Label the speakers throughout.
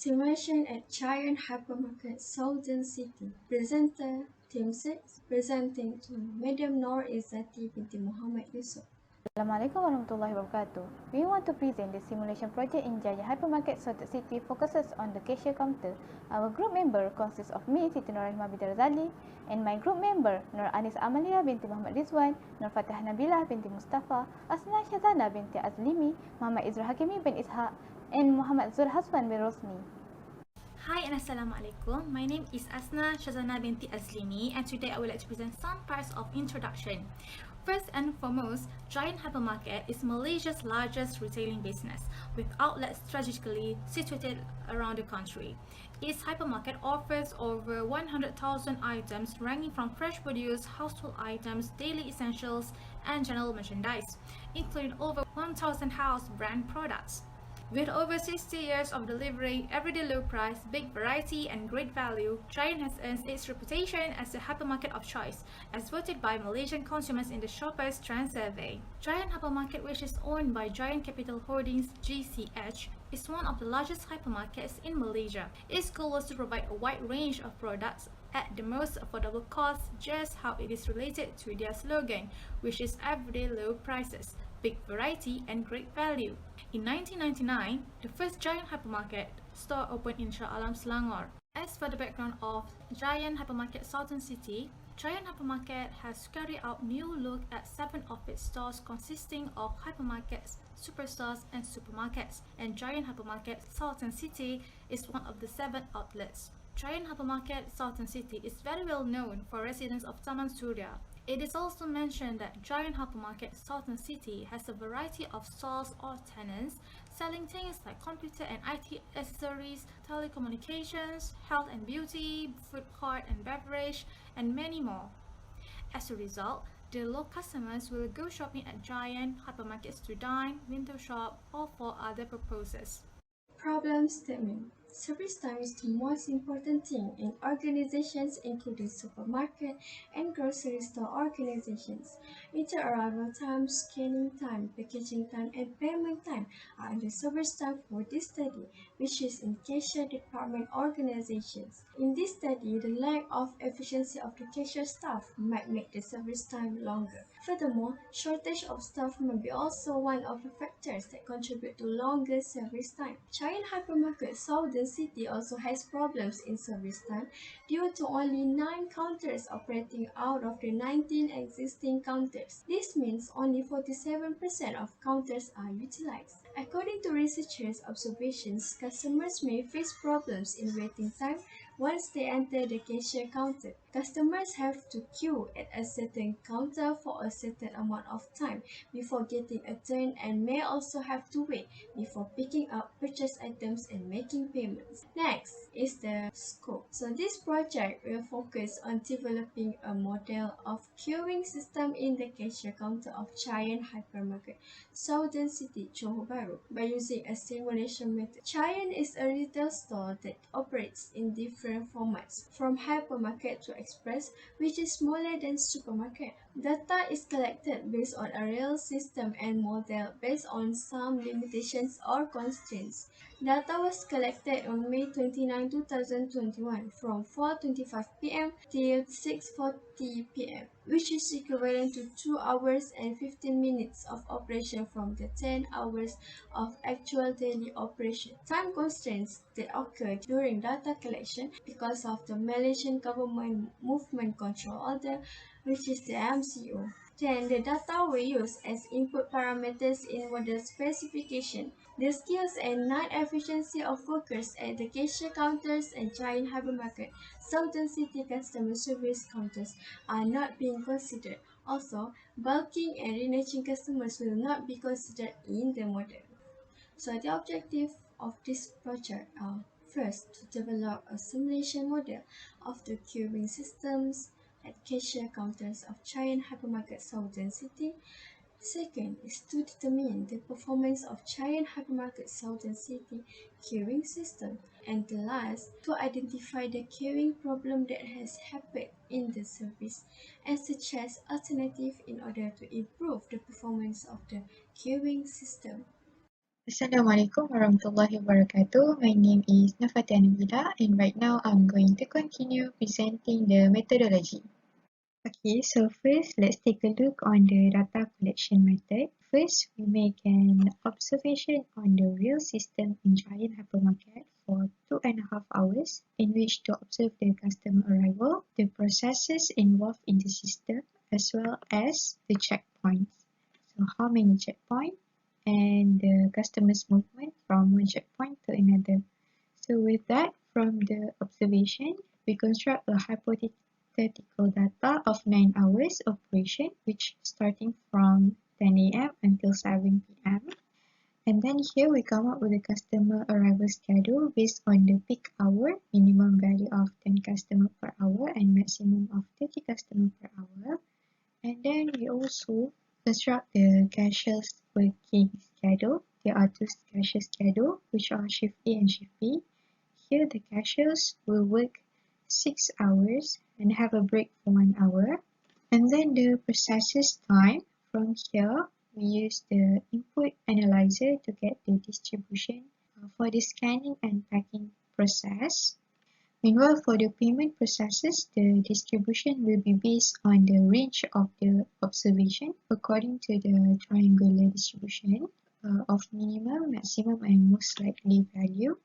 Speaker 1: Simulation at Giant Hypermarket, Southern City. Presenter, Team 6, presenting to Madam Noor Izzati binti Muhammad Yusuf.
Speaker 2: Assalamualaikum warahmatullahi wabarakatuh. We want to present the simulation project in Jaya Hypermarket Sorted City focuses on the cashier counter. Our group member consists of me, Siti Nurrahimah binti Razali, and my group member, Nur Anis Amalia binti Muhammad Rizwan, Nur Fatah Nabilah binti Mustafa, Asna Shazana binti Azlimi, Muhammad Izrul Hakimi bin Ishaq, and Muhammad Zul Haswan bin Rosni.
Speaker 3: Hi and Assalamualaikum. My name is Asna Shazana binti Azlimi, and today I would like to present some parts of introduction. First and foremost, Giant Hypermarket is Malaysia's largest retailing business, with outlets strategically situated around the country. Its hypermarket offers over 100,000 items ranging from fresh produce, household items, daily essentials, and general merchandise, including over 1,000 house brand products. With over 60 years of delivering everyday low price, big variety, and great value, Giant has earned its reputation as the hypermarket of choice, as voted by Malaysian consumers in the Shoppers Trend Survey. Giant Hypermarket, which is owned by Giant Capital Holdings GCH, is one of the largest hypermarkets in Malaysia. Its goal was to provide a wide range of products at the most affordable cost, just how it is related to their slogan, which is everyday low prices, big variety, and great value. In 1999, the first Giant Hypermarket store opened in Shah Alam, Selangor. As for the background of Giant Hypermarket Southern City, Giant Hypermarket has carried out new look at 7 of its stores consisting of hypermarkets, superstores, and supermarkets, and Giant Hypermarket Southern City is one of the 7 outlets. Giant Hypermarket Southern City is very well known for residents of Taman Surya. It is also mentioned that Giant Hypermarket Southern City has a variety of stalls or tenants selling things like computer and IT accessories, telecommunications, health and beauty, food court and beverage, and many more. As a result, the local customers will go shopping at Giant Hypermarkets to dine, window shop, or for other purposes.
Speaker 1: Problem statement. Service time is the most important thing in organizations including supermarket and grocery store organizations. Inter-arrival time, scanning time, packaging time, and payment time are the service time for this study, which is in cashier department organizations. In this study, the lack of efficiency of the cashier staff might make the service time longer. Furthermore, shortage of staff may be also one of the factors that contribute to longer service time. Giant Hypermarket Southern City also has problems in service time due to only 9 counters operating out of the 19 existing counters. This means only 47% of counters are utilized. According to researchers' observations, customers may face problems in waiting time once they enter the cashier counter. Customers have to queue at a certain counter for a certain amount of time before getting a turn and may also have to wait before picking up purchased items and making payments. Next is the scope. So this project will focus on developing a model of queuing system in the cashier counter of Giant Hypermarket, Southern City, Johor Bahru, by using a simulation method. Giant is a retail store that operates in different formats, from hypermarket to express, which is smaller than supermarket. Data is collected based on a real system and model based on some limitations or constraints. Data was collected on May 29, 2021 from 4:25 p.m. till 6:40 p.m., which is equivalent to 2 hours and 15 minutes of operation from the 10 hours of actual daily operation. Time constraints that occur during data collection because of the Malaysian Government Movement Control Order, which is the MCO. Then the data were used as input parameters in model specification. The skills and non-efficiency of workers at the cashier counters and Giant Hypermarket Southern City customer service counters are not being considered. Also, bulking and reneging customers will not be considered in the model. So the objective of this project are first to develop a simulation model of the queuing systems at cashier counters of Giant Hypermarket Southern City. Second is to determine the performance of Giant Hypermarket Southern City queuing system. And the last, to identify the queuing problem that has happened in the service and suggest alternative in order to improve the performance of the queuing system.
Speaker 4: Assalamualaikum warahmatullahi wabarakatuh. My name is Nafatia Nabila and right now I'm going to continue presenting the methodology. Okay, so first let's take a look on the data collection method. First, we make an observation on the real system in Giant Hypermarket for 2.5 hours in which to observe the customer arrival, the processes involved in the system, as well as the checkpoints. So how many checkpoints and the customer's movement from one checkpoint to another. So with that, from the observation, we construct a hypothetical data of 9 hours operation, which starting from 10 a.m. until 7 p.m. And then here we come up with a customer arrival schedule based on the peak hour, minimum value of 10 customer per hour and maximum of 30 customer per hour. And then we also construct the cashier's working schedule. There are two cashier schedule, which are shift A and shift B. Here the cashiers will work 6 hours and have a break for 1 hour. And then the processes time, from here we use the input analyzer to get the distribution for the scanning and packing process. Meanwhile, for the payment processes, the distribution will be based on the range of the observation according to the triangular distribution of minimum, maximum, and most likely value.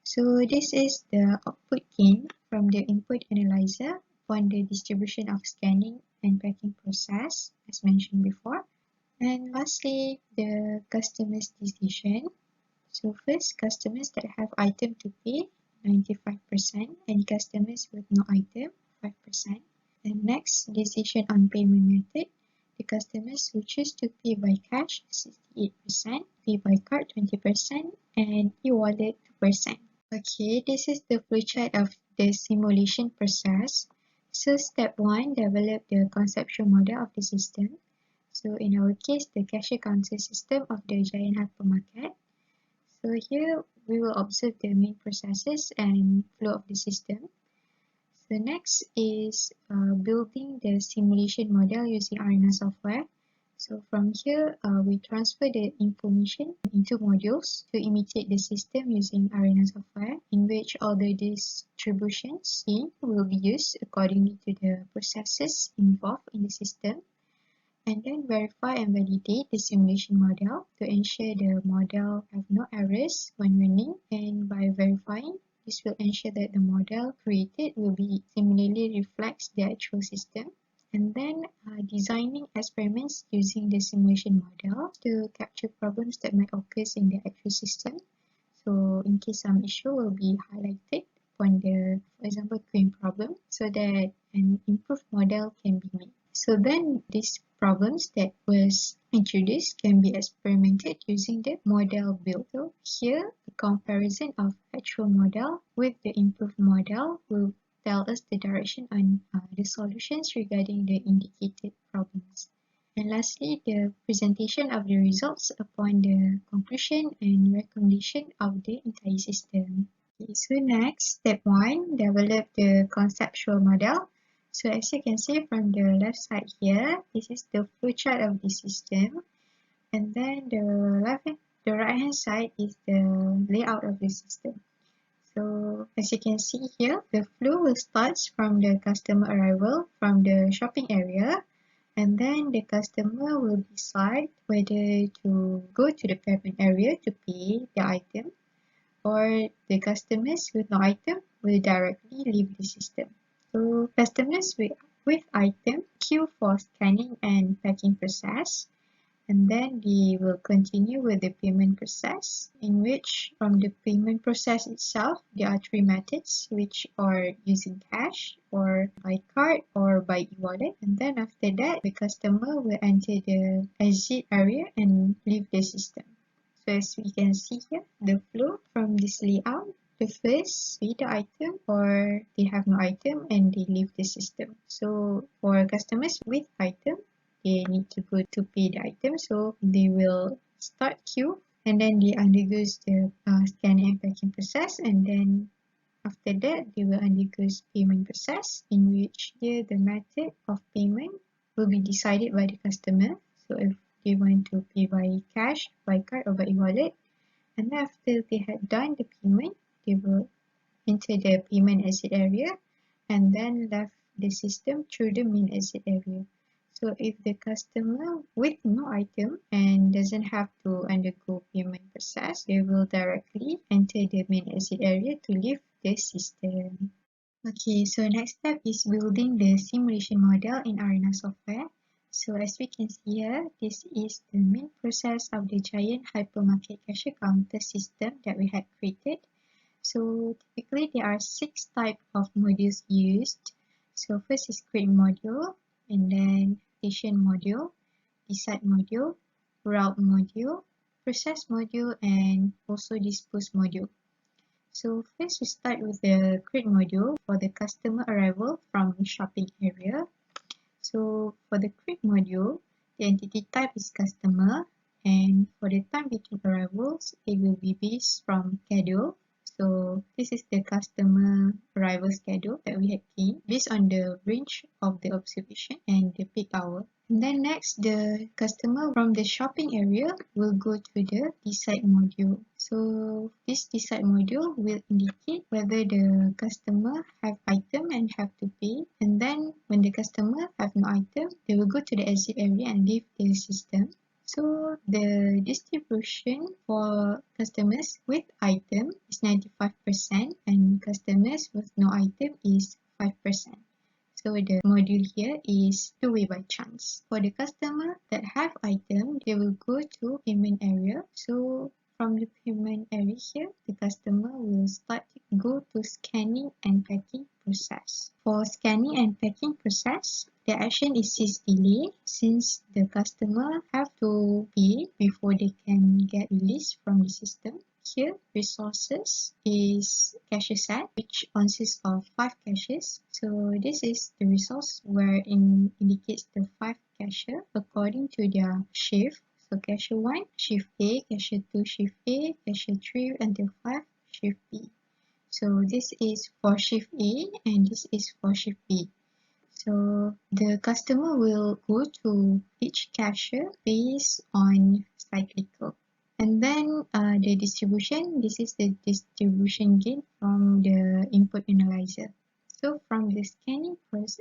Speaker 4: So this is the output gain from the input analyzer upon the distribution of scanning and packing process, as mentioned before. And lastly, the customer's decision. So first, customers that have item to pay, 95%, and customers with no item, 5%. And next, decision on payment method. The customers who choose to pay by cash, 68%, pay by card, 20%, and e-wallet, 2%. Okay, this is the flowchart of the simulation process. So step 1, develop the conceptual model of the system. So in our case, the cashier counter system of the Giant Hypermarket. So here we will observe the main processes and flow of the system. So next is building the simulation model using Arena software. So from here, we transfer the information into modules to imitate the system using Arena software, in which all the distributions in will be used accordingly to the processes involved in the system. And then verify and validate the simulation model to ensure the model have no errors when running. And by verifying, this will ensure that the model created will be similarly reflects the actual system. And then designing experiments using the simulation model to capture problems that might occur in the actual system. So in case some issue will be highlighted upon the, for example, claim problem, so that an improved model can be made. So then these problems that was introduced can be experimented using the model build. So here, the comparison of actual model with the improved model will tell us the direction on the solutions regarding the indicated problems. And lastly, the presentation of the results upon the conclusion and recommendation of the entire system. Okay, so next, step 1, develop the conceptual model. So as you can see from the left side here, this is the flowchart of the system. And then the right hand side is the layout of the system. So as you can see here, the flow will start from the customer arrival from the shopping area, and then the customer will decide whether to go to the payment area to pay the item, or the customers with no item will directly leave the system. So customers with item queue for scanning and packing process, and then they will continue with the payment process, in which from the payment process itself there are three methods, which are using cash or by card or by e-wallet. And then after that, the customer will enter the exit area and leave the system. So as we can see here, the flow from this layout, the first pay the item or they have no item and they leave the system. So for customers with item, they need to go to pay the item, so they will start queue and then they undergo the scanning and packing process, and then after that they will undergo payment process, in which here the method of payment will be decided by the customer. So if they want to pay by cash, by card or by e-wallet, And then after they had done the payment, they will enter the payment exit area and then left the system through the main exit area. So if the customer with no item and doesn't have to undergo payment process, they will directly enter the main exit area to leave the system. Okay, so next step is building the simulation model in Arena software. So as we can see here, this is the main process of the giant hypermarket cashier counter system that we had created. So typically there are 6 types of modules used. So first is create module, and then station module, decide module, route module, process module, and also dispose module. So first we start with the create module for the customer arrival from shopping area. So for the create module, the entity type is customer, and for the time between arrivals, it will be based from schedule. So this is the customer arrival schedule that we had gained based on the range of the observation and the peak hour. And then next, the customer from the shopping area will go to the decide module. So this decide module will indicate whether the customer have item and have to pay. And then when the customer have no item, they will go to the exit area and leave the system. So the distribution for customers with item is 95% and customers with no item is 5%. So the module here is two-way by chance. For the customer that have item, they will go to payment area. So from the payment area here, the customer will start to go to scanning and packing process. For scanning and packing process, the action is sys delay since the customer have to pay before they can get released from the system. Here, resources is cashier set, which consists of 5 caches. So this is the resource where it indicates the 5 cashier according to their shift. So cashier 1, shift A, cashier 2, shift A, cashier 3 until 5, shift B. So this is for shift A and this is for shift B. So the customer will go to each cashier based on cyclical. And then the distribution, this is the distribution gain from the input analyzer. So from the scanning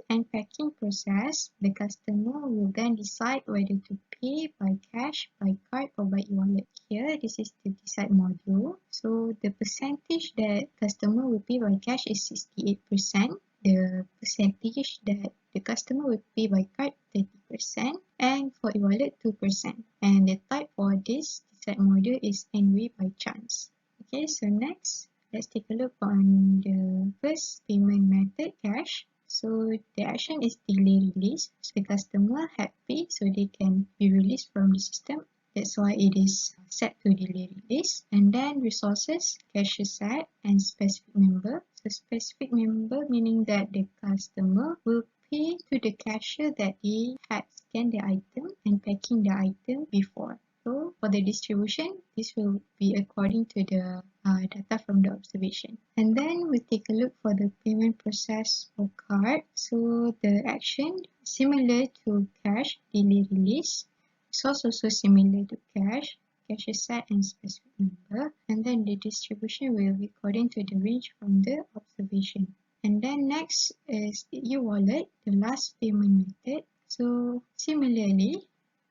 Speaker 4: and packing process, the customer will then decide whether to pay by cash, by card, or by e-wallet. Here, this is the decide module. So the percentage that customer will pay by cash is 68%. The percentage that the customer will pay by card 30% and for e-wallet 2%. And the type for this decide module is anyway by chance. Okay, so next, let's take a look on the first payment method, cash. So the action is delay release. So the customer had paid so they can be released from the system. That's why it is set to delay release. And then resources, cashier set, and specific member. So specific member meaning that the customer will pay to the cashier that they had scanned the item and packing the item before. So for the distribution, this will be according to the data from the observation. And then we take a look for the payment process for card. So the action similar to cash, delay release. Source also similar to cash, cashier set and specific member. And then the distribution will be according to the range from the observation. And then next is the e-wallet, the last payment method. So similarly,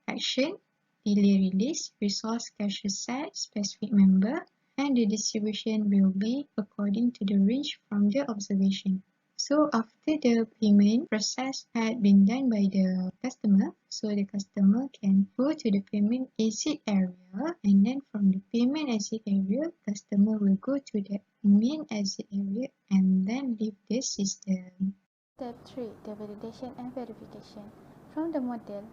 Speaker 4: action, delay release, resource cashier set, specific member, and the distribution will be according to the range from the observation. So after the payment process had been done by the customer, so the customer can go to the payment exit area, and then from the payment exit area, customer will go to the main exit area and then leave the system.
Speaker 2: Step 3. The validation and verification. From the model,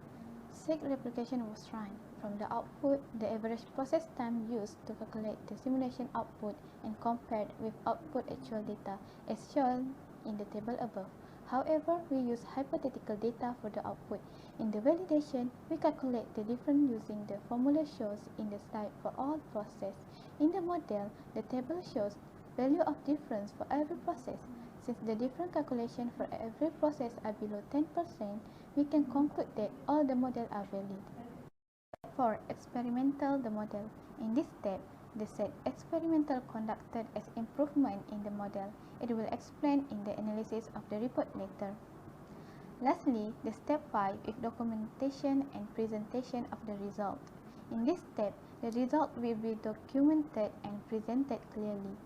Speaker 2: SIG replication was run. From the output, the average process time used to calculate the simulation output and compared with output actual data as shown in the table above. However, we use hypothetical data for the output. In the validation, we calculate the difference using the formula shows in the slide for all processes. In the model, the table shows value of difference for every process. Since the different calculations for every process are below 10%, we can conclude that all the models are valid. For experimental the model. In this step, The set experimental conducted as improvement in the model. It will explain in the analysis of the report later. Lastly, the step 5 is documentation and presentation of the result. In this step, the result will be documented and presented clearly.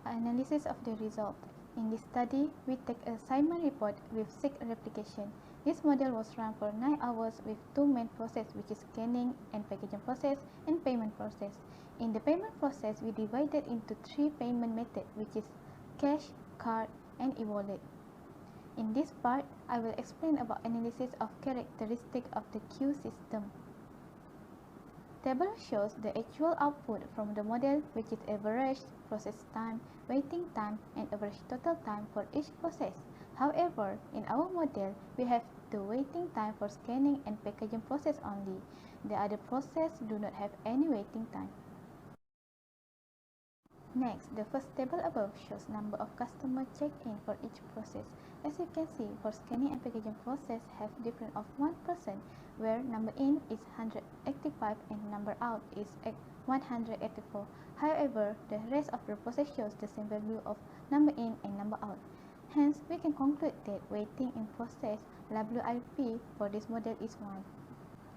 Speaker 2: Analysis of the result. In this study, we take a assignment report with 6 replication. This model was run for 9 hours with 2 main processes, which is scanning and packaging process and payment process. In the payment process, we divided into 3 payment methods, which is cash, card, and e-wallet. In this part, I will explain about analysis of characteristics of the queue system. Table shows the actual output from the model, which is average process time, waiting time, and average total time for each process. However, in our model, we have the waiting time for scanning and packaging process only. The other processes do not have any waiting time. Next, the first table above shows number of customer check-in for each process. As you can see, for scanning and packaging process have difference of 1%, where number in is 185 and number out is 184. However, the rest of the process shows the same value of number in and number out. Hence, we can conclude that waiting in process WIP for this model is 1.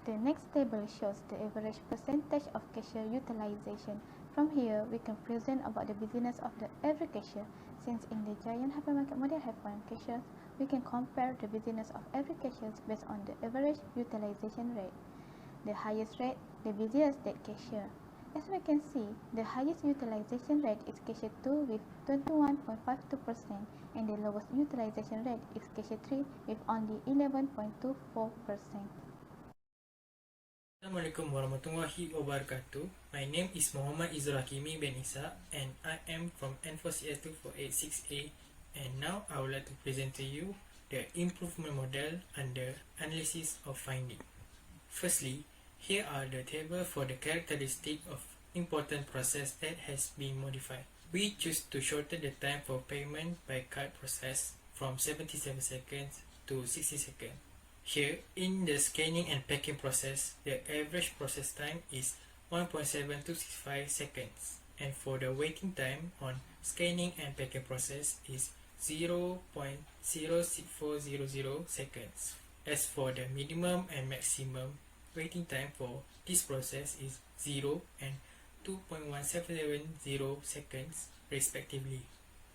Speaker 2: The next table shows the average percentage of cashier utilization. From here, we can present about the business of the every cashier. Since in the giant hypermarket model have 1 cashier, we can compare the business of every cashier based on the average utilization rate. The highest rate, the busiest that cashier. As we can see, the highest utilization rate is cashier 2 with 21.52% and the lowest utilization rate is cashier 3 with only 11.24%.
Speaker 5: Assalamualaikum warahmatullahi wabarakatuh. My name is Muhammad Izul Hakimi bin Isa and I am from N4CS2486A, and now I would like to present to you the improvement model under analysis of finding. Firstly, here are the table for the characteristic of important process that has been modified. We choose to shorten the time for payment by card process from 77 seconds to 60 seconds. Here, in the scanning and packing process, the average process time is 1.7265 seconds, and for the waiting time on scanning and packing process is 0.06400 seconds. As for the minimum and maximum waiting time for this process is 0 and 2.1770 seconds respectively.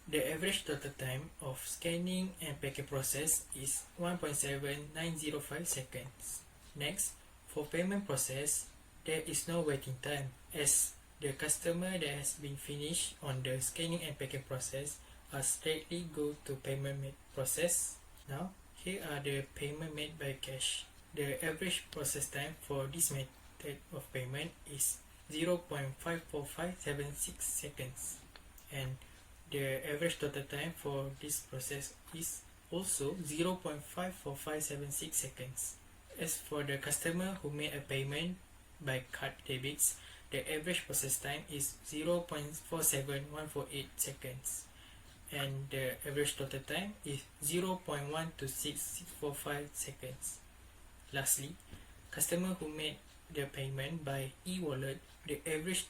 Speaker 5: The average total time of scanning and packing process is 1.7905 seconds. Next, for payment process, there is no waiting time as the customer that has been finished on the scanning and packing process are straightly go to payment process. Now, here are the payment made by cash. The average process time for this method of payment is 0.54576 seconds, and the average total time for this process is also 0.54576 seconds. As for the customer who made a payment by card debits, the average process time is 0.47148 seconds, and the average total time is 0.126645 seconds. Lastly, customer who made the payment by e-wallet, the average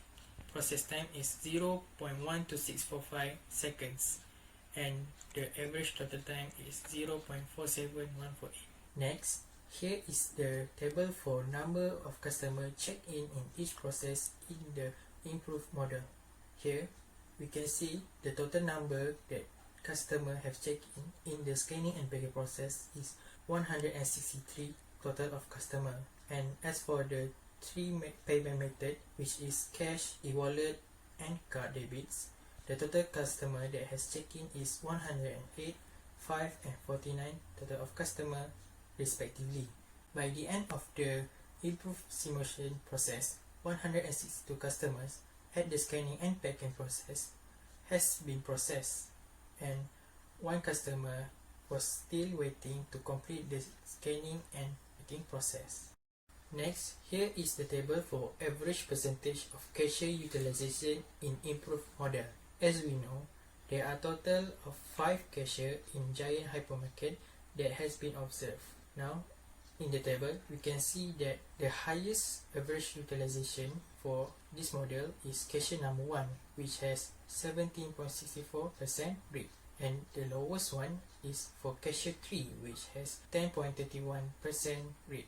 Speaker 5: process time is 0.12645 seconds, and the average total time is 0.47148. Next, here is the table for number of customer check-in each process in the improved model. Here, we can see the total number that customer have checked in the scanning and packing process is 163 total of customer. And as for the 3 payment method, which is cash, e-wallet, and card debits, the total customer that has checked in is 108, 5, and 49 total of customer respectively. By the end of the improved simulation process, 162 customers at the scanning and packing process has been processed, and 1 customer was still waiting to complete the scanning and packing process. Next, here is the table for average percentage of cashier utilization in improved model. As we know, there are total of 5 cashier in Giant Hypermarket that has been observed. Now, in the table, we can see that the highest average utilization for this model is cashier number 1, which has 17.64% rate, and the lowest one is for cashier 3, which has 10.31% rate.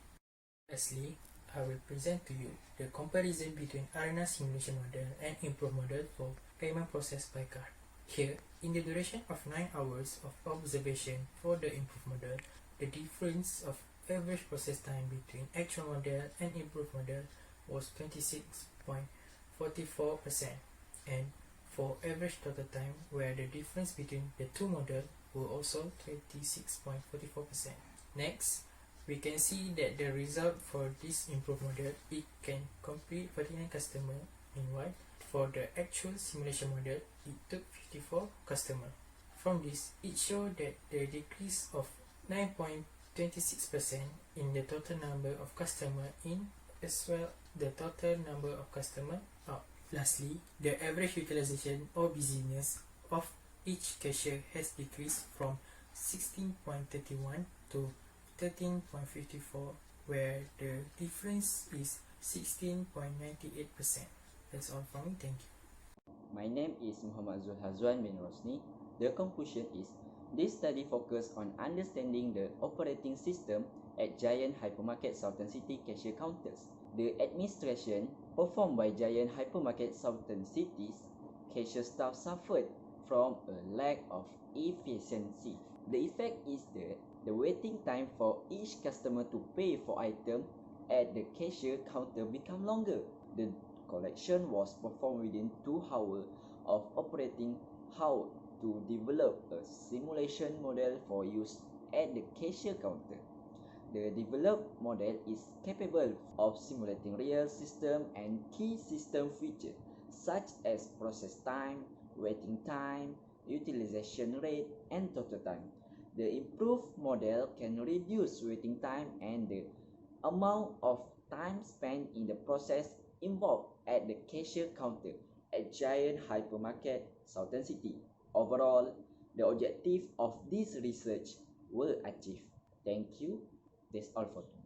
Speaker 5: Lastly, I will present to you the comparison between Arena simulation model and improved model for payment process by card. Here, in the duration of 9 hours of observation for the improved model, the difference of average process time between actual model and improved model was 26.44%, and for average total time, where the difference between the two models were also 26.44%. Next, we can see that the result for this improved model, it can complete 49 customers. Meanwhile, for the actual simulation model, it took 54 customers. From this, it showed that the decrease of 9.26% in the total number of customers in, as well the total number of customers out. Lastly, the average utilization or busyness of each cashier has decreased from 16.31 to 13.54, where the difference is 16.98%. That's all from me. Thank you.
Speaker 6: My name is Muhammad Zul Hazwan bin Rosni. The conclusion is, this study focused on understanding the operating system at Giant Hypermarket Southern City cashier counters. The administration performed by Giant Hypermarket Southern City's cashier staff suffered from a lack of efficiency. The effect is that the waiting time for each customer to pay for item at the cashier counter become longer. The collection was performed within 2 hours of operating. How to develop a simulation model for use at the cashier counter? The developed model is capable of simulating real system and key system features such as process time, waiting time, utilization rate, and total time. The improved model can reduce waiting time and the amount of time spent in the process involved at the cashier counter at Giant Hypermarket Southern City. Overall, the objective of this research were achieved. Thank you. That's all for today.